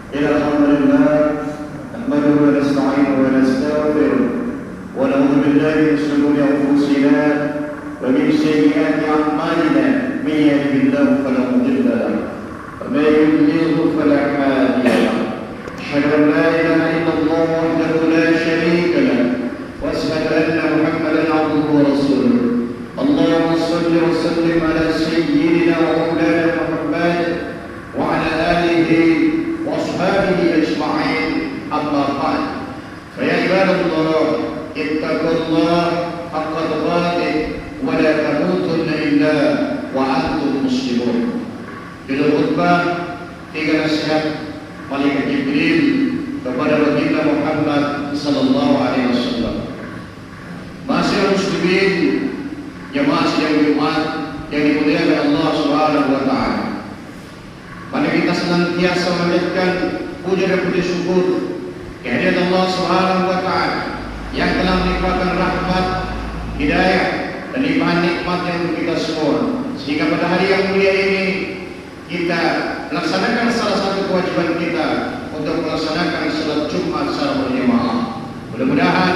الحمد لله نحمده ونستعينه ونستغفره ونعوذ بالله من شرور أنفسنا ومن سيئات أعمالنا من يهده الله فلا مضل له ومن يضلل فلا هادي له أشهد أن لا إله إلا الله وحده لا شريك له وأشهد أن محمدا عبده ورسوله اللهم صل وسلم على سيدنا ومولانا محمد وعلى آله وأصحابه أجمعين أما بعد فيا عباد الله اتقوا الله حق تقاته ولا تموتن إلا وأنتم مسلمون. Judul khutbah 3 nasihat Malaikat Jibril kepada baginda Muhammad sallallahu alaihi wasallam. Masyarakat muslimin, jemaah sidang Jumat yang dimuliakan Allah Subhanahu wa taala. Mari kita senantiasa memanjatkan puja dan puji syukur kehadirat Allah Subhanahu wa taala yang telah melimpahkan rahmat, hidayah dan limpahan nikmatnya untuk kita semua, sehingga pada hari yang mulia ini kita melaksanakan salah satu kewajiban kita untuk melaksanakan salat Jumat secara berjamaah. Mudah-mudahan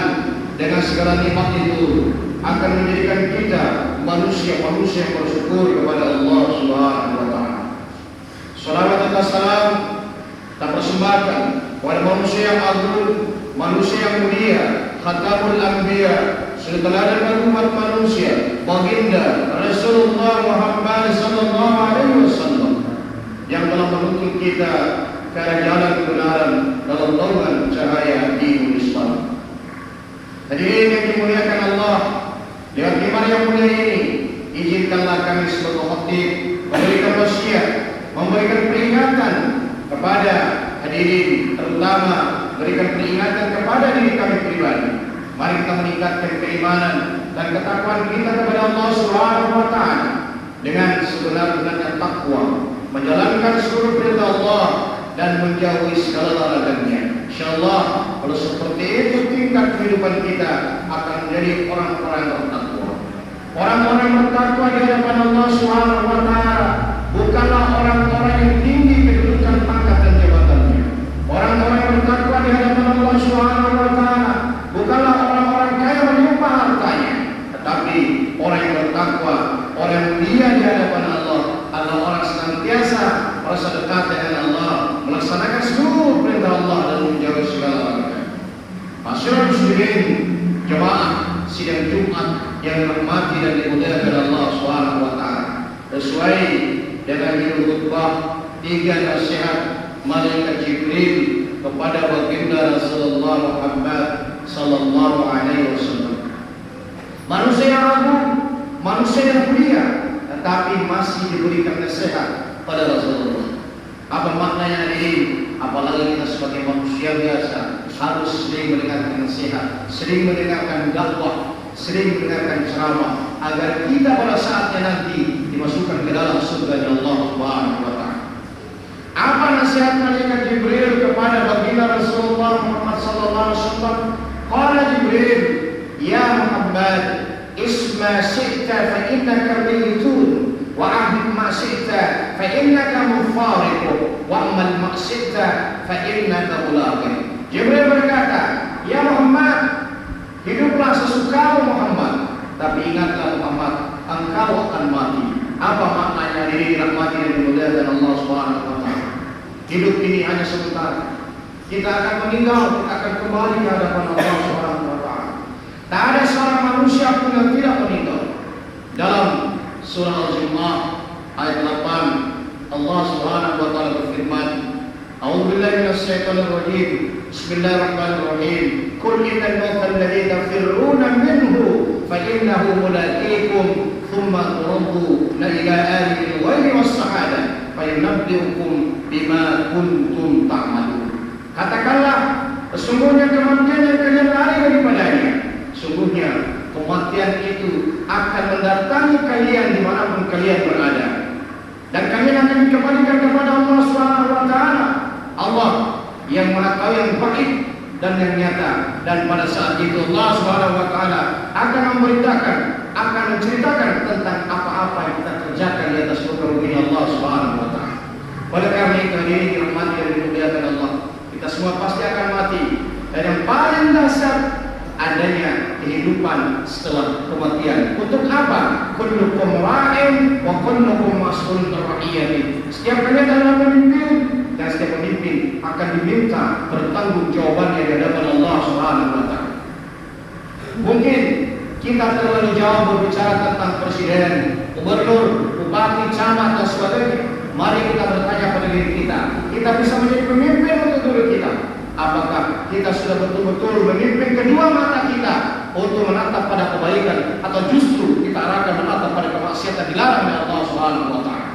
dengan segala nikmat itu akan menjadikan kita manusia-manusia yang bersyukur kepada Allah Subhanahu wa taala. Salawat dan salam kita persembahkan kepada manusia yang agung, manusia yang mulia, khatamul anbiya, teladan bagi umat manusia, baginda Rasulullah Muhammad sallallahu alaihi wasallam yang telah menuntun kita ke arah jalan kebenaran dalam naungan cahaya dinul Islam. Hadirin yang dimuliakan Allah, dengan iman yang mulia ini, izinkanlah kami sebagai khatib memberikan wasiat, memberikan peringatan kepada hadirin, terutama memberikan peringatan kepada diri kami pribadi. Mari kita meningkatkan keimanan dan ketakwaan kita kepada Allah Subhanahu wa taala dengan sebenar-benarnya takwa, menjalankan seluruh perintah Allah dan menjauhi segala larangannya. Insyaallah kalau seperti itu tingkat kehidupan kita akan menjadi orang-orang bertakwa. Orang-orang bertakwa di hadapan Allah Subhanahu wa taala bukanlah orang-orang yang tinggi kedudukan pangkat dan jabatannya. Orang-orang yang bertakwa di hadapan Allah Subhanahu wa taala bukanlah orang-orang kaya melimpah hartanya, tetapi orang yang bertakwa, orang yang mulia di hadapan Allah adalah orang senantiasa merasa dekat dengan Allah, melaksanakan seluruh perintah Allah dan menjauhi segala larangan. Masyarakat muslimin, jemaah sidang Jumat yang dirahmati dan dimuliakan Allah Subhanahu wa taala. Sesuai dengan judul khutbah 3 nasihat Malaikat Jibril kepada baginda Rasulullah Muhammad sallallahu alaihi wasallam. Manusia yang agung, manusia yang mulia, tetapi masih diberikan nasihat pada Rasulullah. Apa maknanya ini? Apalagi kita sebagai manusia biasa harus sering mendengarkan nasihat, sering mendengarkan dakwah, sering mendengarkan ceramah, agar kita pada saatnya nanti dimasukkan ke dalam surga Allah Subhanahu wa taala. Apa nasihat Malaikat Jibril kepada baginda Rasulullah Muhammad sallallahu alaihi wasallam? Qala Jibril, ya Muhammad, isma syi'ta fa innaka mayyitun wa ahmid ma syi'ta fa innaka mufariqu wa amal ma syi'ta fa innaka mulaqi. Jibril berkata, ya Muhammad, hiduplah sesukamu Muhammad, tapi ingatlah Muhammad, engkau akan mati. Apa maknanya diri dirahmati dan dimuliakan Allah Subhanahu wa taala? Hidup ini hanya sebentar. Kita akan meninggal, kita akan kembali ke hadapan Allah Subhanahu wa taala. Tak ada seorang manusia pun yang tidak meninggal. Dalam surah Al-Jumu'ah ayat 8, Allah Subhanahu wa taala berfirman, A'udzu billahi minasyaitonir rajim. Bismillahirrahmanirrahim. Qul innal mauta alladzi tafirruna minhu fa innahu mulaqikum thumma turaduna ila alimil ghaibi was-shahada fa yunabbi'ukum bima kuntum ta'malun. Katakanlah, sesungguhnya kematian yang kalian lari daripadanya, sungguhnya kematian itu akan mendatangi kalian dimanapun kalian berada, dan kalian akan dikembalikan kepada Allah Subhanahu wa taala. Allah yang mengetahui yang baik dan yang nyata, dan pada saat itu Allah Subhanahu wa taala akan memberitakan, akan menceritakan tentang apa-apa yang kita kerjakan di atas muka bumi Allah Subhanahu wa taala. Oleh karena itu hadirin dirahmati dan dimuliakan Allah, Kita semua pasti akan mati. Dan yang paling dasar adanya kehidupan setelah kematian. Untuk apa? Kullukum ra'in wa kullukum mas'ulun an ra'iyatihi. Setiap kalian adalah pemimpin dan setiap pemimpin akan diminta bertanggungjawabannya di hadapan Allah Subhanahu wa taala. Mungkin kita terlalu jauh berbicara tentang presiden, gubernur, bupati, camat dan sebagainya. Mari kita bertanya pada diri kita. Kita bisa menjadi pemimpin untuk diri kita. Apakah kita sudah betul-betul memimpin kedua mata kita untuk menatap pada kebaikan, atau justru kita arahkan menatap pada kemaksiatan dilarang oleh Allah Subhanahu wa taala?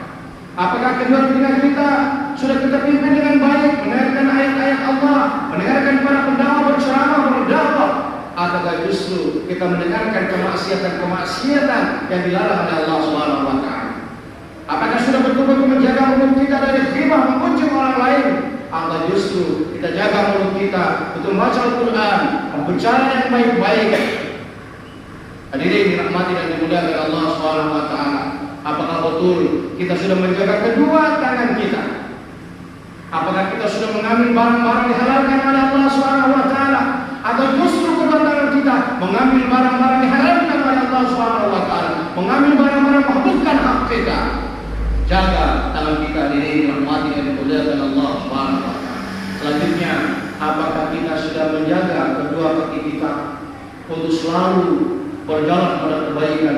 Apakah kedua telinga kita sudah kita pimpin dengan baik, mendengarkan ayat-ayat Allah, mendengarkan para pendakwa berceramah, berdakwah, ataukah justru kita mendengarkan kemaksiatan yang dilarang oleh Allah Subhanahu wa taala? Apakah sudah betul-betul menjaga mulut kita dari ghibah, mengunjung orang lain, atau justru kita jaga mulut kita untuk membaca Al-Quran, berbicara yang baik-baik? Hadirin dirahmati dan dimuliakan oleh Allah Subhanahu wa taala. Apakah betul kita sudah menjaga kedua tangan kita? Apakah kita sudah mengambil barang-barang dihalalkan oleh Allah Subhanahu wa taala, atau justru kedua tangan kita mengambil barang-barang dihalalkan oleh Allah Subhanahu wa taala, mengambil barang-barang bukan hak kita? Jaga tangan kita diri dirahmati dan dimuliakan Allah Subhanahu wa taala. Selanjutnya, apakah kita sudah menjaga kedua kaki kita untuk selalu berjalan pada kebaikan,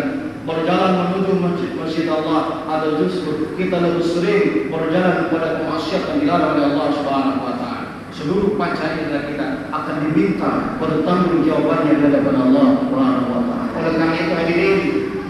berjalan menuju masjid Allah, atau justru kita lebih sering berjalan pada kemaksiatan dilarang oleh Allah Subhanahu wa taala? Seluruh panca indera kita akan diminta bertanggungjawabannya di hadapan Allah Subhanahu wa taala. Oleh karena itu hadirin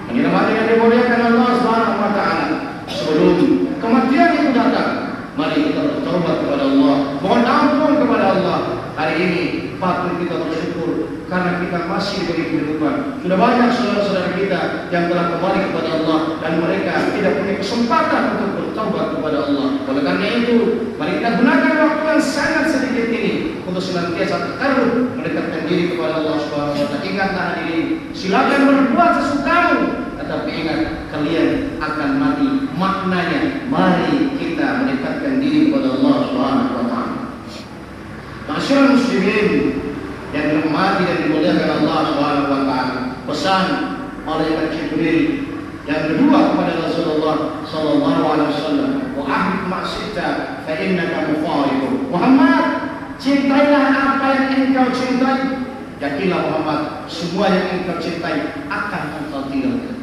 yang dirahmati dan dimuliakan Allah Subhanahu wa taala, sebelum kematian itu datang, mari kita bertobat kepada Allah, mohon ampun kepada Allah. Hari ini patut kita bersyukur karena kita masih diberi kehidupan. Sudah banyak saudara-saudara kita yang telah kembali kepada Allah dan mereka tidak punya kesempatan untuk bertobat kepada Allah. Oleh karena itu, mari kita gunakan waktu yang sangat sedikit ini untuk senantiasa terus mendekatkan diri kepada Allah Subhanahu wa taala. Ingatlah hadirin, silakan berbuat sesukamu, tetapi ingat kalian akan mati. Maknanya, mari kita mendekatkan diri kepada Allah Subhanahu wa taala. Masyarakat muslimin yang dirahmati dan dimuliakan Allah Subhanahu wa taala, pesan malaikat Jibril yang kedua kepada Rasulullah sallallahu alaihi wasallam, wa ahib ma syi'ta fa innaka mufariqun. Muhammad, cintailah apa yang engkau cintai. Yakinlah Muhammad, semua yang engkau cintai akan engkau tinggalkan.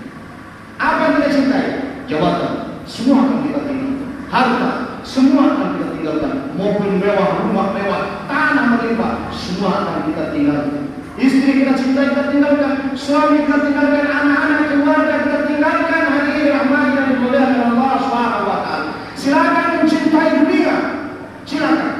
Apa yang kita cintai? Jabatan, semua akan kita tinggalkan. Harta, semua akan kita tinggalkan. Mobil mewah, rumah mewah, tanah melimpah, semua akan kita tinggalkan. Istri kita cintai, kita tinggalkan. Suami kita tinggalkan. Anak-anak, keluarga kita tinggalkan. Hadirin rahmati dan dimuliakan Allah Subhanahu wa taala. Silakan mencintai dunia, silakan.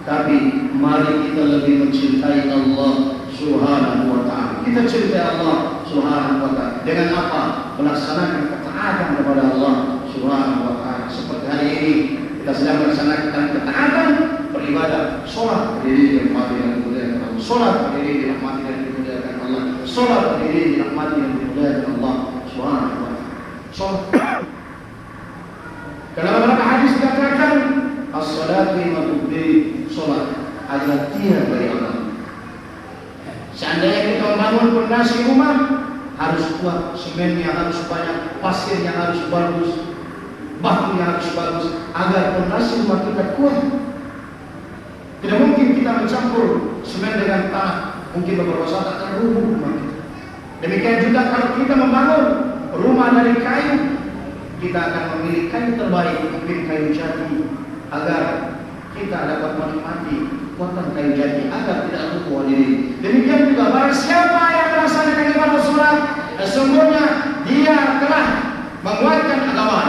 Tapi mari kita lebih mencintai Allah Subhanahu wa taala. Kita cintai Allah Subhanahu wa taala dengan apa? Melaksanakan ketaatan kepada Allah Subhanahu wa taala. Seperti hari ini kita sedang melaksanakan ketaatan beribadah, sholat berdiri dirahmati dan dimuliakan Allah, sholat berdiri dirahmati dan dimuliakan Allah, sholat berdiri dirahmati dan dimuliakan Allah Subhanahu wa taala. Sholat. Dalam beberapa hadis dikatakan as-salatu lima tubdi, sholat adalah tiang dari Allah. Seandainya kita membangun pondasi rumah, harus kuat, semennya harus banyak, pasirnya harus bagus, bakunya harus bagus, agar pondasi rumah kita kuat. Tidak mungkin kita mencampur semen dengan tanah, mungkin beberapa saat akan rubuh rumah kita. Demikian juga kalau kita membangun rumah dari kayu, kita akan memilih kayu terbaik, mungkin kayu jati, agar kita dapat menikmati kekuatan kayu jati agar tidak rubuh diri. Demikian juga barang siapa yang melaksanakan ibadah sholat, sesungguhnya dia telah menguatkan agama.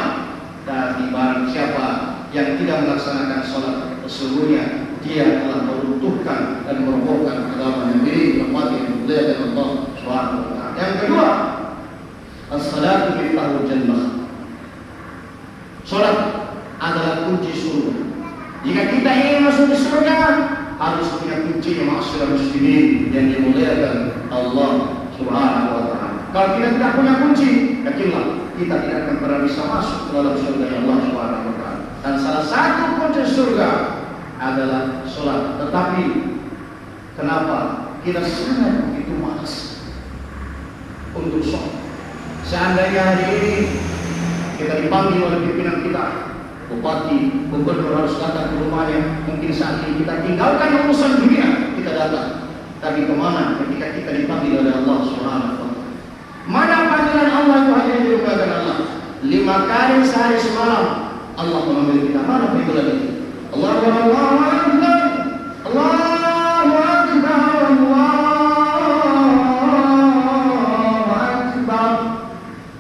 Dan barang siapa yang tidak melaksanakan sholat, sesungguhnya dia telah meruntuhkan dan merobohkan agama yang dirahmati dan dimuliakan Allah Subhanahu wa taala. Yang kedua, as-salatu miftahul jannah. Salat adalah kunci surga. Jika kita ingin masuk ke surga, harus punya kunci yang ma'asyiral muslimin yang dimuliakan Allah Subhanahu wa taala. Kalau kita tidak punya kunci, yakinlah kita tidak akan pernah bisa masuk ke dalam surga Allah Subhanahu wa taala. Dan salah satu kunci surga adalah sholat. Tetapi kenapa kita sangat begitu malas untuk sholat? Seandainya hari ini kita dipanggil oleh pimpinan kita, bupati, gubernur harus datang ke rumahnya, mungkin saat ini kita tinggalkan urusan dunia, kita datang. Tapi kemana ketika kita dipanggil oleh Allah Subhanahu wa Ta'ala? Mana panggilan Allah itu hanya dilakukan Allah? 5 kali sehari semalam Allah memanggil kita. Mana panggilan itu? Allahu Akbar, Allahu Akbar, Allahu Akbar, Allahu Akbar.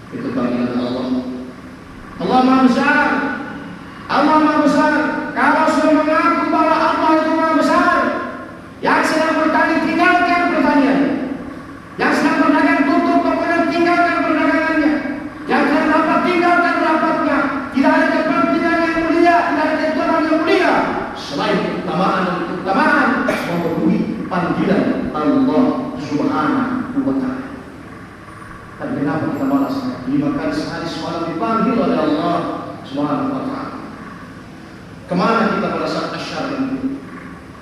Itu panggilan Allah. Allah Maha Besar. Allah Maha Besar. Kalau sudah mengaku bahwa Allah itu Maha Besar, yang sedang bertani tinggalkan pertanian, yang sedang berdagang tutup kemudian tinggalkan perdagangannya, yang sedang rapat tinggalkan rapatnya. Tidak ada kepentingan yang mulia, tidak ada keutamaan yang mulia selain keutamaan dan keutamaan memenuhi panggilan Allah Subhanahu wa Ta'ala. Dan kenapa kita malas? 5 kali sehari semalam dipanggil oleh Allah Subhanahu wa Ta'ala. Kemana kita pada saat asyar itu?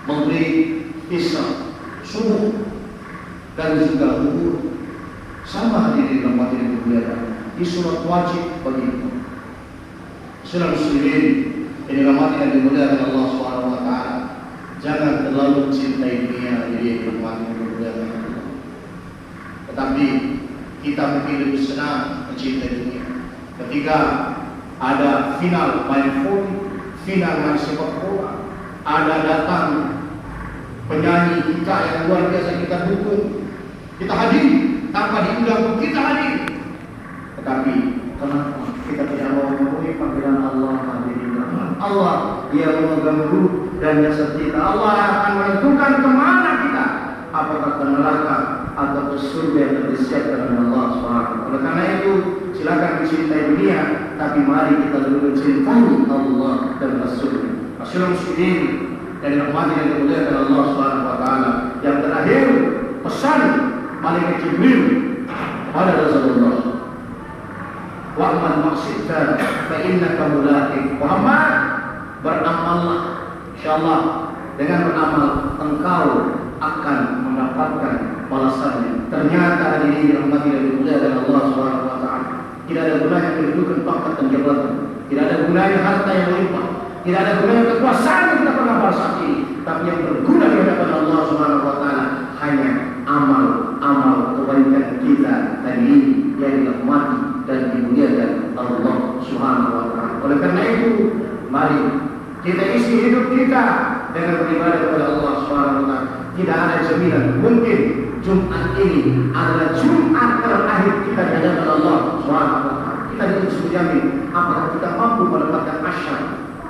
Maghrib, isya, subuh, dan juga zuhur. Sama hadirin dalam materi yang dimuliakan. Di surat wajib bagi kita. Surat muslimin ini dalam materi yang dimuliakan Allah Subhanahu wa Ta'ala. Jangan terlalu mencintai dunia hadirin dalam materi yang dimuliakan Allah. Tetapi kita mungkin lebih senang mencintai dunia ketika ada final main voli, final main sepak bola, ada datang penyanyi kita yang luar biasa kita dukung, kita hadir tanpa diundang pun kita hadir. Tetapi kenapa kita tidak mau memenuhi panggilan Allah? Allah dia memegang ruh dan jasad kita. Allah akan menentukan kemana kita, apakah ke neraka atau ke surga yang disiapkan oleh Allah SWT. Oleh karena itu silakan mencintai dunia, tapi mari kita dulu mencintai Allah dan Rasulnya. Rasulullah muslimin dan rahmat yang dimuliakan Allah Subhanahu wa Ta'ala. Yang terakhir pesan malaikat Jibril kepada Rasulullah, wa'mal maqsidka fa innaka mulaqi. Muhammad, beramallah, insyaallah dengan beramal engkau akan mendapatkan balasannya. Ternyata hadirin rahmat yang dimuliakan Allah Subhanahu wa Ta'ala, tidak ada gunanya kedudukan, pangkat dan jabatan, tidak ada gunanya harta yang melimpah, tidak ada gunanya kekuasaan yang kita pernah bahas saat ini. Tapi yang berguna di hadapan Allah Subhanahu wa Ta'ala hanya amal kebaikan kita hari ini yang dirahmati dan dimuliakan Allah Subhanahu wa Ta'ala. Oleh karena itu, mari kita isi hidup kita dengan beribadah kepada Allah Subhanahu wa Ta'ala. Tidak ada jaminan mungkin Jumat ini adalah Jumat terakhir kita di hadapan Allah Subhanahu wa Ta'ala. Kita tidak bisa menjamin apakah kita mampu mendapatkan asyar.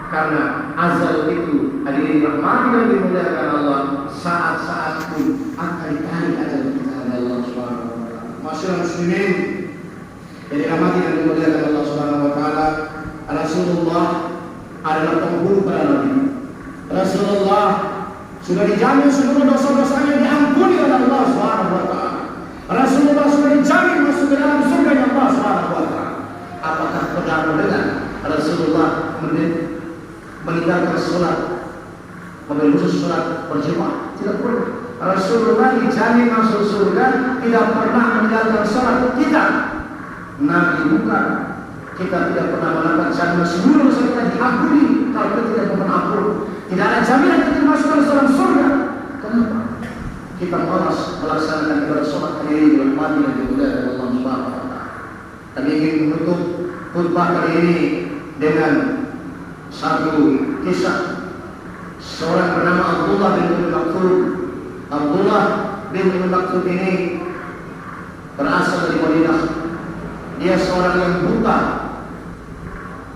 Karena azal itu hadirin rahmati dan dimuliakan Allah, saat-saat pun akan ditarik azal kita oleh Allah Subhanahu wa Ta'ala. Masyaallah muslimin yang dirahmati dan dimuliakan Allah Subhanahu wa Ta'ala, Rasulullah adalah penghulu para nabi. Rasulullah sudah dijamin seluruh dosa-dosanya diampuni oleh Allah Subhanahu wa Ta'ala. Rasulullah sudah dijamin masuk ke dalam surga Allah Subhanahu wa Ta'ala. Apakah pernah mendengar Rasulullah meninggalkan sholat, mengambil khusus sholat berjemaah? Tidak pernah. Rasulullah dijamin masuk surga, tidak pernah meninggalkan sholat. Kita Nabi bukan. Kita tidak pernah melakukan jaminan seluruh dosa kita diampuni kalau kita tidak pernah ampun. Tidak ada jaminan kita masuk ke dalam surga. Kenapa? Kita malas melaksanakan ibadah sholat kali ini dengan mati dan dimuliakan Allah Subhanahu wa Ta'ala. Kami ingin menutup khutbah kali ini dengan satu kisah seorang bernama Abdullah bin Umm Maktum. Abdullah bin Umm Maktum ini berasal dari Madinah. Dia seorang yang buta.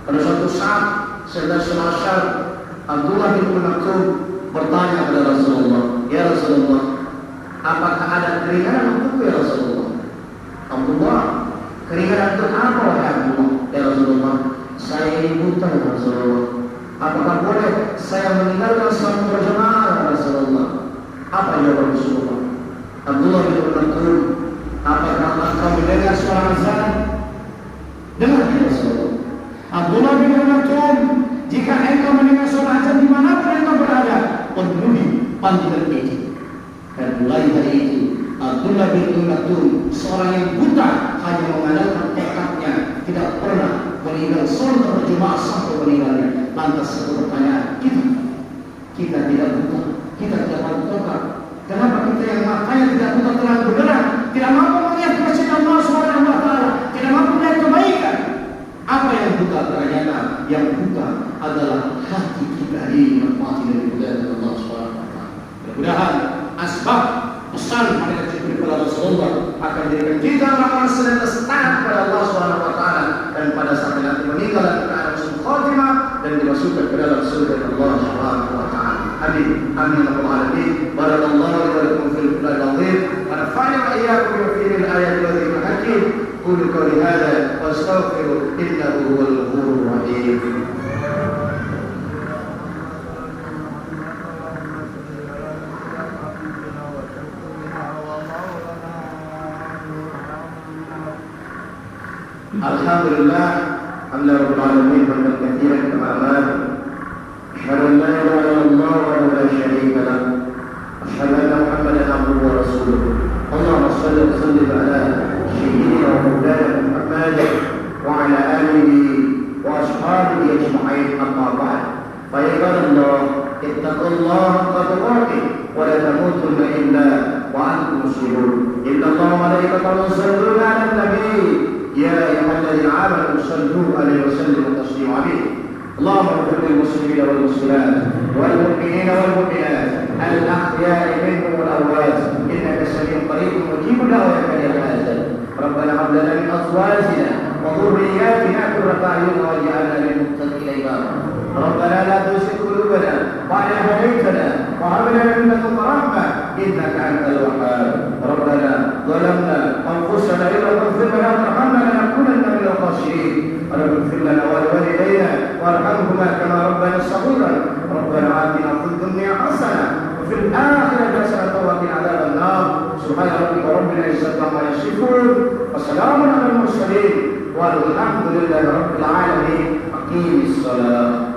Pada suatu saat Sayyidina Syar Abdullah bin Umm Maktum bertanya kepada Rasulullah, "Ya Rasulullah, apakah ada keringanan untukku ya Rasulullah?" Abdullah, keringanan untuk apa wahai Abdullah? Ya Rasulullah, saya ini buta ya Rasulullah. Apakah boleh saya meninggalkan sholat berjamaah ya Rasulullah? Apa jawaban Rasulullah? Abdullah bin Umm Maktum, apakah engkau mendengar suara azan? Dengar ya Rasulullah. Abdullah bin Umm Maktum, jika engkau mendengar suara azan dimanapun engkau berada, panggilan itu. Dan mulai dari itu Abdullah bin Maktum, seorang yang buta, hanya mengandalkan tekadnya, tidak pernah meninggal sholat berjemaah sampai meninggalnya. Lantas satu pertanyaan, kita tidak buta, kita tidak mampu tokat. Kenapa kita yang matanya tidak buta terang benderang, tidak mampu melihat persidangan Allah Subhanahu wa Ta'ala, tidak mampu melihat kebaikan? Apa yang buta? Ternyata yang buta adalah hati kita ini menikmati dari budaya Allah Subhanahu wa Ta'ala. Mudah-mudahan asbab pesan pada diberi kepada Rasulullah akan menjadikan kita orang-orang senantiasa taat kepada Allah Subhanahu wa Ta'ala, dan pada saat nanti meninggal dalam keadaan husnul khatimah dan dimasukkan ke dalam surga Allah Subhanahu wa Ta'ala. Amin. Amin ya rabbal alamin. Barakallahu li wa lakum fil Qur'anil azim wa nafa'ani wa iyyakum bi fil ayati wa dhikril hakim. Qulu qawli hadha wa astaghfiru innahu huwal ghafurur rahim. Alhamdulillah, alhamdulillah rabbil alamin, hamdan katsiran kama amara. Asyhadu an la ilaha illallah wa la syarika lah. Asyhadu anna Muhammadan abduhu wa rasuluh. Allahumma shalli wa sallim ala sayyidina wa maulana Muhammad wa ala alihi wa ashabihi ajma'in, amma ba'd. Fa ya ibadallah, ittaqullaha haqqa tuqatih wa la tamutunna illa wa antum muslimun. Inna Allaha wa malaikatahu yusalluna 'alan nabiy. يا أيها الذين آمنوا صلوا عليه وسلموا تسليما عليه. اللهم اغفر للمسلمين والمسلمات والمؤمنين والمؤمنات الأحياء منهم والأموات إنك سميع قريب مجيب دعوات يا حازم. ربنا هب لنا من أزواجنا وذرياتنا قرة أعين واجعلنا للمتقين إماما. ربنا لا تزغ قلوبنا بعد إذ هديتنا وهب لنا من لدنك رحمة إنك أنت الوهاب. ربنا ظلمنا أنفسنا إن لم تغفر لنا وترحمنا لنكونن من الخاسرين. رب اغفر لنا ولوالدينا وارحمهما كما ربنا صغيرا. ربنا آتنا في الدنيا حسنة وفي الآخرة حسنة وقنا عذاب النار. سبحان ربك رب العزة عما يصفون وسلام على المرسلين والحمد لله رب العالمين. أقيم الصلاة.